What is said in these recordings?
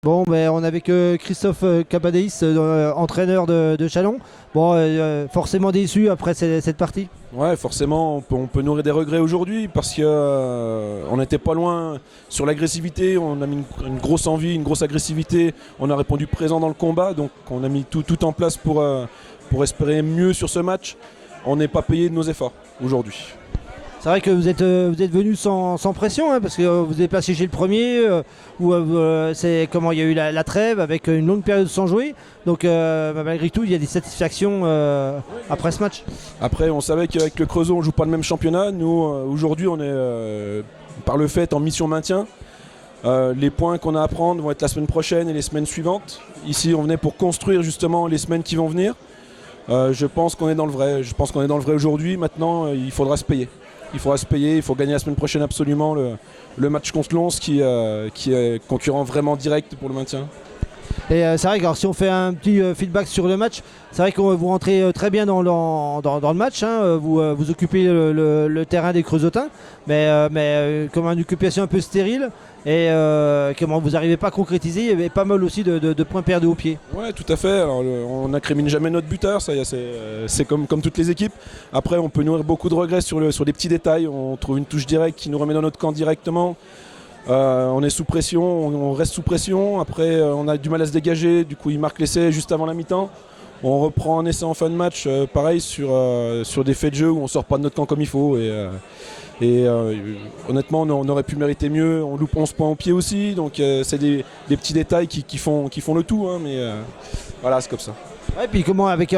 Bon, ben, on est avec Christophe Capadéis, entraîneur de Châlons. Bon, forcément déçu après cette partie. Ouais, forcément, on peut nourrir des regrets aujourd'hui parce qu'on n'était pas loin sur l'agressivité. On a mis une grosse envie, une grosse agressivité. On a répondu présent dans le combat, donc on a mis tout en place pour espérer mieux sur ce match. On n'est pas payé de nos efforts aujourd'hui. C'est vrai que vous êtes venu sans pression, hein, parce que vous êtes placé chez le premier, où c'est comment il y a eu la trêve avec une longue période sans jouer. Donc malgré tout, il y a des satisfactions après ce match. Après, on savait qu'avec le Creusot, on ne joue pas le même championnat. Nous, aujourd'hui, on est par le fait en mission maintien. Les points qu'on a à prendre vont être la semaine prochaine et les semaines suivantes. Ici, on venait pour construire justement les semaines qui vont venir. Je pense qu'on est dans le vrai. Je pense qu'on est dans le vrai aujourd'hui. Maintenant, il faudra se payer. Il faudra se payer, il faut gagner la semaine prochaine absolument le match contre Lons qui est concurrent vraiment direct pour le maintien. Et c'est vrai que alors, si on fait un petit feedback sur le match, c'est vrai que vous rentrez très bien dans le match, hein, vous occupez le terrain des Creusotins, mais comme une occupation un peu stérile, et comment vous n'arrivez pas à concrétiser, il y avait pas mal aussi de points perdus au pied. Ouais, tout à fait. Alors, on n'incrimine jamais notre buteur, ça, c'est comme toutes les équipes. Après, on peut nourrir beaucoup de regrets sur des petits détails. On trouve une touche directe qui nous remet dans notre camp directement. On est sous pression, on reste sous pression. Après, on a du mal à se dégager. Du coup, il marque l'essai juste avant la mi-temps. On reprend un essai en fin de match, pareil sur des faits de jeu où on sort pas de notre camp comme il faut. Et honnêtement, on aurait pu mériter mieux. On loupe 11 points au pied aussi. Donc c'est des petits détails qui font le tout. Hein, mais voilà, c'est comme ça. Ouais, et puis comment avec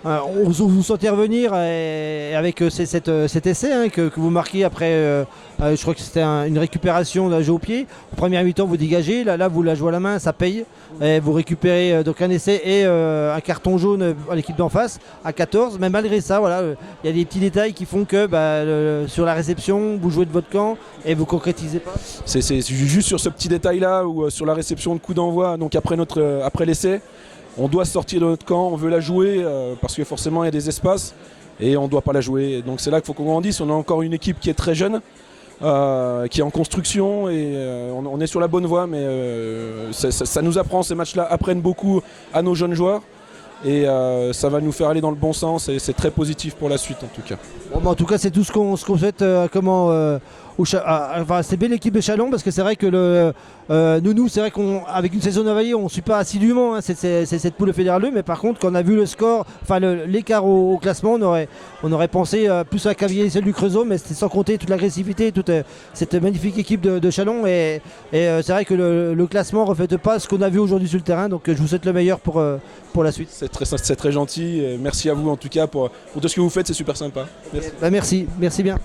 on vous sentez revenir avec cet essai, hein, que vous marquez après, je crois que c'était une récupération d'un jeu au pied. En première mi-temps, vous dégagez, là vous la jouez à la main, ça paye. Et vous récupérez donc un essai et un carton jaune à l'équipe d'en face à 14. Mais malgré ça, voilà, il y a des petits détails qui font que sur la réception, vous jouez de votre camp et vous concrétisez pas. C'est juste sur ce petit détail-là ou sur la réception de coup d'envoi, donc après l'essai. On doit sortir de notre camp, on veut la jouer parce que forcément il y a des espaces et on ne doit pas la jouer. Donc c'est là qu'il faut qu'on grandisse. On a encore une équipe qui est très jeune, qui est en construction et on est sur la bonne voie. Mais ça nous apprend, ces matchs-là apprennent beaucoup à nos jeunes joueurs et ça va nous faire aller dans le bon sens et c'est très positif pour la suite en tout cas. Bon, en tout cas, c'est tout ce qu'on souhaite. C'est belle l'équipe de Châlons parce que c'est vrai que nous c'est vrai qu'avec une saison d'envahie, on ne suit pas assidûment cette poule fédérale 2, mais par contre, quand on a vu le score, enfin l'écart au classement, on aurait pensé plus à Cavier et celle du Creusot, mais c'était sans compter toute l'agressivité, toute cette magnifique équipe de Châlons. Et c'est vrai que le classement ne reflète pas ce qu'on a vu aujourd'hui sur le terrain, donc je vous souhaite le meilleur pour la suite. C'est très gentil. Merci à vous en tout cas pour tout ce que vous faites, c'est super sympa. Merci. Merci bien.